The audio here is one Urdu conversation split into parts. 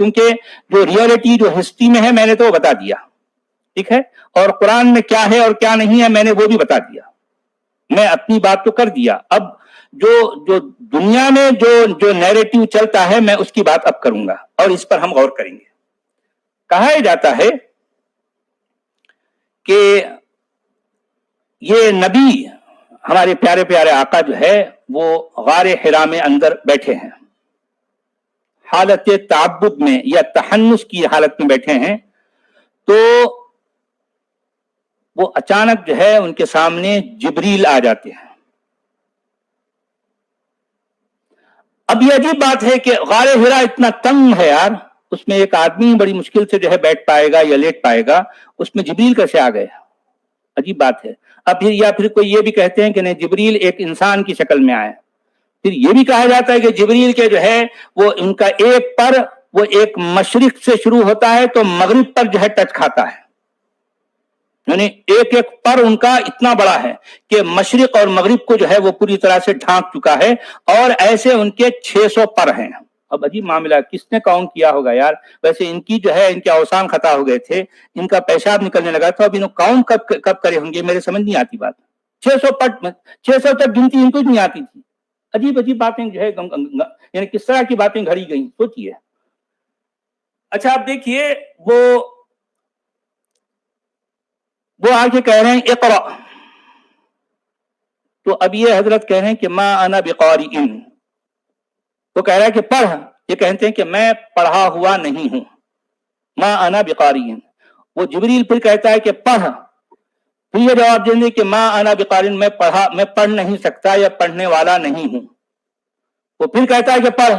کیونکہ جو ریئلٹی جو ہسٹری میں ہے میں نے تو وہ بتا دیا، ٹھیک ہے، اور قرآن میں کیا ہے اور کیا نہیں ہے میں نے وہ بھی بتا دیا، میں اپنی بات تو کر دیا. اب جو دنیا میں جو نیریٹو چلتا ہے میں اس کی بات اب کروں گا اور اس پر ہم غور کریں گے. کہا جاتا ہے کہ یہ نبی ہمارے پیارے پیارے آقا جو ہے وہ غار حرا میں اندر بیٹھے ہیں، حالت تعبد میں یا تحنس کی حالت میں بیٹھے ہیں، تو وہ اچانک جو ہے ان کے سامنے جبریل آ جاتے ہیں. اب یہ عجیب بات ہے کہ غار حرا اتنا تنگ ہے یار، اس میں ایک آدمی بڑی مشکل سے جو ہے بیٹھ پائے گا یا لیٹ پائے گا، اس میں جبریل کیسے آ گئے؟ عجیب بات ہے. اب یا پھر کوئی یہ بھی کہتے ہیں کہ نہیں جبریل ایک انسان کی شکل میں آئے. پھر یہ بھی کہا جاتا ہے کہ جبریل کے جو ہے وہ ان کا ایک پر وہ ایک مشرق سے شروع ہوتا ہے تو مغرب پر جو ہے ٹچ کھاتا ہے، یعنی ایک ایک پر ان کا اتنا بڑا ہے کہ مشرق اور مغرب کو جو ہے وہ پوری طرح سے ڈھانک چکا ہے، اور ایسے ان کے 600 پر ہیں. اب عجیب معاملہ، کس نے کاؤنٹ کیا ہوگا یار؟ ویسے ان کی جو ہے ان کے اوسان خطا ہو گئے تھے، ان کا پیشاب نکلنے لگا تھا، اب انہوں کاؤنٹ کب کرے ہوں گے، میرے سمجھ نہیں آتی بات. 600 پٹ 600 تک گنتی ان کو نہیں آتی تھی. عجیب عجیب باتیں جو ہے یعنی کس طرح کی باتیں گھڑی گئی، سوچیے. اچھا آپ دیکھیے وہ آگے کہہ رہے ہیں اقرا، تو اب یہ حضرت کہہ رہے ہیں کہ ما انا بقارئ، وہ کہہ رہا ہے کہ پڑھ، یہ کہتے ہیں کہ میں پڑھا ہوا نہیں ہوں، ما انا بقارئ. وہ جبریل پھر کہتا ہے کہ پڑھ، پھر یہ جواب دیں گے کہ ما انا بقارئ، میں پڑھ نہیں سکتا یا پڑھنے والا نہیں ہوں. وہ پھر کہتا ہے کہ پڑھ،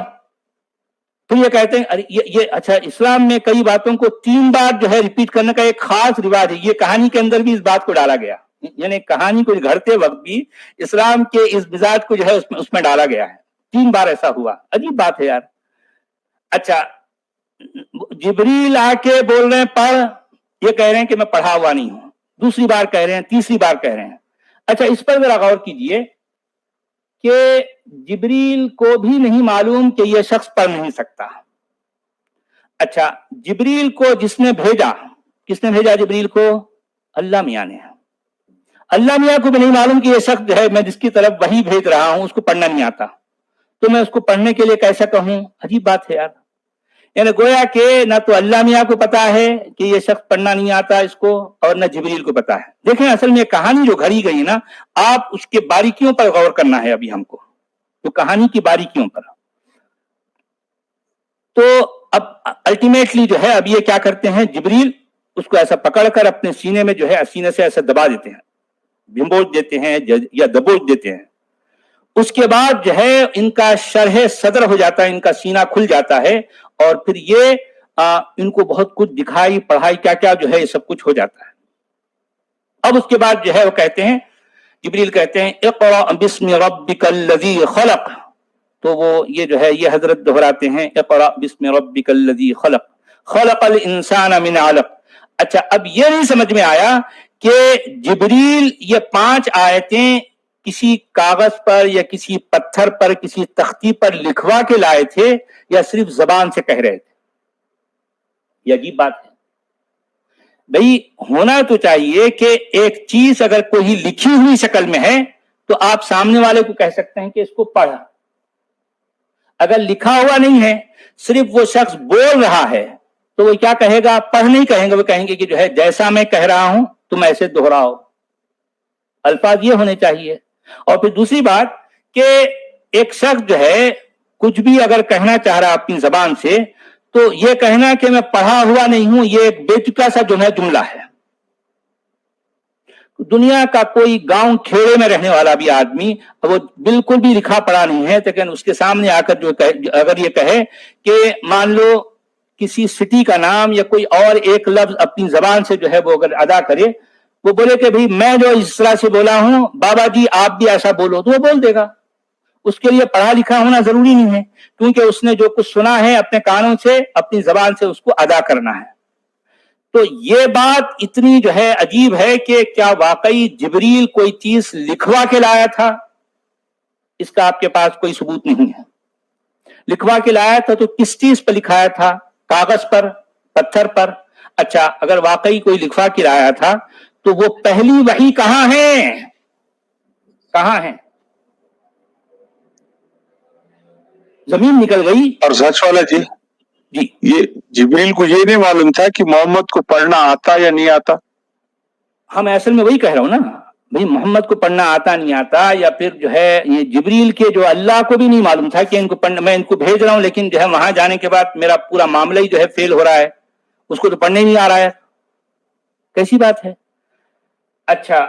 پھر یہ کہتے ہیں یہ اچھا اسلام میں کئی باتوں کو 3 بار جو ہے ریپیٹ کرنے کا ایک خاص رواج ہے. یہ کہانی کے اندر بھی اس بات کو ڈالا گیا، یعنی کہانی کو گھڑتے وقت بھی اسلام کے اس مزاج کو جو ہے اس میں ڈالا گیا ہے. 3 بار ایسا ہوا، عجیب بات ہے یار. اچھا جبریل آ کے بول رہے ہیں پڑھ، یہ کہہ رہے ہیں کہ میں پڑھا ہوا نہیں ہوں، دوسری بار کہہ رہے ہیں، تیسری بار کہہ رہے ہیں. اچھا اس پر ذرا غور کیجئے کہ جبریل کو بھی نہیں معلوم کہ یہ شخص پڑھ نہیں سکتا. اچھا جبریل کو جس نے بھیجا، کس نے بھیجا جبریل کو؟ اللہ میاں نے. اللہ میاں کو بھی نہیں معلوم کہ یہ شخص جو ہے میں جس کی طرف وحی بھیج رہا ہوں اس کو پڑھنا نہیں آتا، تو میں اس کو پڑھنے کے لیے کیسا کہوں؟ عجیب بات ہے یار. یعنی گویا کہ نہ تو اللہ میاں کو پتا ہے کہ یہ شخص پڑھنا نہیں آتا اس کو، اور نہ جبریل کو پتا ہے. دیکھیں اصل میں کہانی جو گھڑی گئی نا، آپ اس کے باریکیوں پر غور کرنا ہے ابھی ہم کو، تو کہانی کی باریکیوں پر. تو اب الٹیمیٹلی جو ہے اب یہ کیا کرتے ہیں، جبریل اس کو ایسا پکڑ کر اپنے سینے میں جو ہے سینے سے ایسا دبا دیتے ہیں، بھمبوچ دیتے ہیں یا دبوچ دیتے ہیں. اس کے بعد جو ہے ان کا شرح صدر ہو جاتا ہے، ان کا سینہ کھل جاتا ہے، اور پھر یہ ان کو بہت کچھ دکھائی پڑھائی کیا کیا جو ہے یہ سب کچھ ہو جاتا ہے. اب اس کے بعد جو ہے وہ کہتے ہیں، جبریل کہتے ہیں اقرأ بسم ربک الذی خلق، تو وہ یہ جو ہے یہ حضرت دہراتے ہیں اقرأ بسم ربک الذی خلق خلق الانسان من علق. اچھا اب یہ نہیں سمجھ میں آیا کہ جبریل یہ 5 آیتیں کسی کاغذ پر یا کسی پتھر پر کسی تختی پر لکھوا کے لائے تھے یا صرف زبان سے کہہ رہے تھے؟ یہ عجیب بات ہے. بھئی ہونا تو چاہیے کہ ایک چیز اگر کوئی لکھی ہوئی شکل میں ہے تو آپ سامنے والے کو کہہ سکتے ہیں کہ اس کو پڑھ. اگر لکھا ہوا نہیں ہے، صرف وہ شخص بول رہا ہے، تو وہ کیا کہے گا؟ پڑھ نہیں کہیں گے، وہ کہیں گے کہ جو ہے جیسا میں کہہ رہا ہوں تم ایسے دہراؤ. الفاظ یہ ہونے چاہیے. اور پھر دوسری بات کہ ایک شخص جو ہے کچھ بھی اگر کہنا چاہ رہا اپنی زبان سے، تو یہ کہنا کہ میں پڑھا ہوا نہیں ہوں یہ ایک بے تکا سا جو ہے جملہ ہے. دنیا کا کوئی گاؤں کھیڑے میں رہنے والا بھی آدمی وہ بالکل بھی لکھا پڑھا نہیں ہے، لیکن اس کے سامنے آ کر جو اگر یہ کہے کہ مان لو کسی سٹی کا نام یا کوئی اور ایک لفظ اپنی زبان سے جو ہے وہ اگر ادا کرے، وہ بولے کہ بھئی میں جو اس طرح سے بولا ہوں بابا جی آپ بھی ایسا بولو، تو وہ بول دے گا. اس کے لیے پڑھا لکھا ہونا ضروری نہیں ہے، کیونکہ اس نے جو کچھ سنا ہے اپنے کانوں سے اپنی زبان سے اس کو ادا کرنا ہے. تو یہ بات اتنی جو ہے عجیب ہے کہ کیا واقعی جبریل کوئی چیز لکھوا کے لایا تھا؟ اس کا آپ کے پاس کوئی ثبوت نہیں ہے. لکھوا کے لایا تھا تو کس چیز پر لکھایا تھا؟ کاغذ پر, پتھر پر. اچھا اگر واقعی کوئی لکھوا کے لایا تھا تو وہ پہلی وحی کہاں ہے, کہاں ہے؟ زمین نکل گئی. اور سچ والا جی جی یہ جبریل کو یہ نہیں معلوم تھا کہ محمد کو پڑھنا آتا یا نہیں آتا؟ ہم اصل میں وہی کہہ رہا ہوں نا بھائی, محمد کو پڑھنا آتا نہیں آتا, یا پھر جو ہے یہ جبریل کے جو اللہ کو بھی نہیں معلوم تھا کہ ان کو پڑھنا, میں ان کو بھیج رہا ہوں لیکن جو ہے وہاں جانے کے بعد میرا پورا معاملہ ہی جو ہے فیل ہو رہا ہے, اس کو تو پڑھنے ہی نہیں آ رہا ہے. کیسی بات ہے؟ اچھا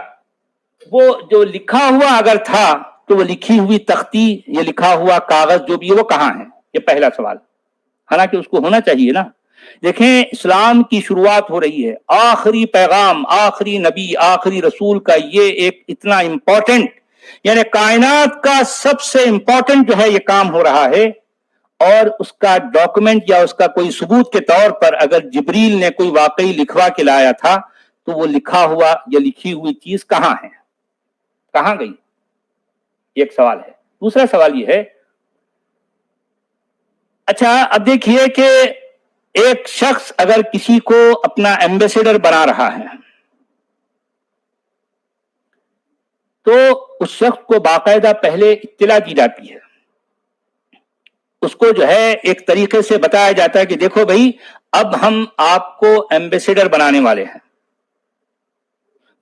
وہ جو لکھا ہوا اگر تھا تو وہ لکھی ہوئی تختی یا لکھا ہوا کاغذ جو بھی ہے وہ کہاں ہے؟ یہ پہلا سوال. حالانکہ اس کو ہونا چاہیے نا. دیکھیں اسلام کی شروعات ہو رہی ہے, آخری پیغام, آخری نبی, آخری رسول کا یہ ایک اتنا امپورٹنٹ, یعنی کائنات کا سب سے امپورٹنٹ جو ہے یہ کام ہو رہا ہے, اور اس کا ڈاکومنٹ یا اس کا کوئی ثبوت کے طور پر اگر جبریل نے کوئی واقعی لکھوا کے لایا تھا تو وہ لکھا ہوا یا لکھی ہوئی چیز کہاں ہے, کہاں گئی؟ ایک سوال ہے. دوسرا سوال یہ ہے, اچھا اب دیکھیے کہ ایک شخص اگر کسی کو اپنا ایمبیسیڈر بنا رہا ہے تو اس شخص کو باقاعدہ پہلے اطلاع دی جاتی ہے, اس کو جو ہے ایک طریقے سے بتایا جاتا ہے کہ دیکھو بھائی اب ہم آپ کو ایمبیسیڈر بنانے والے ہیں.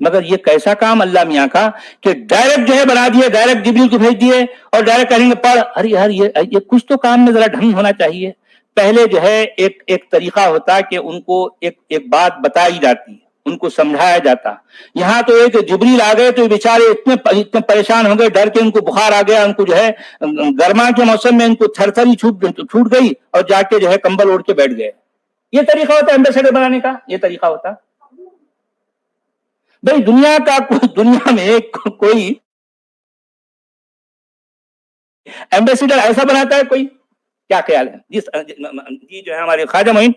مگر یہ کیسا کام اللہ میاں کا کہ ڈائریکٹ جو ہے بنا دیے, ڈائریکٹ جبریل کو بھیج دیے اور ڈائریکٹ کہیں گے پڑھ. ارے یار یہ کچھ تو کام میں ذرا ڈھنگ ہونا چاہیے. پہلے جو ہے ایک طریقہ ہوتا کہ ان کو ایک بات بتائی جاتی, ان کو سمجھایا جاتا. یہاں تو ایک جبریل آ گئے تو بیچارے اتنے پریشان ہو گئے, ڈر کے ان کو بخار آ گیا, ان کو جو ہے گرما کے موسم میں ان کو تھر تھری چھوٹ گئی اور جا کے جو ہے کمبل اوڑھ کے بیٹھ گئے. یہ طریقہ ہوتا ہے ایمبیسیڈر بنانے کا, یہ طریقہ ہوتا. بھائی دنیا میں کوئی ایمبیسیڈر ایسا بناتا ہے کوئی؟ کیا خیال ہے جی جو ہے ہمارے خواجہ معین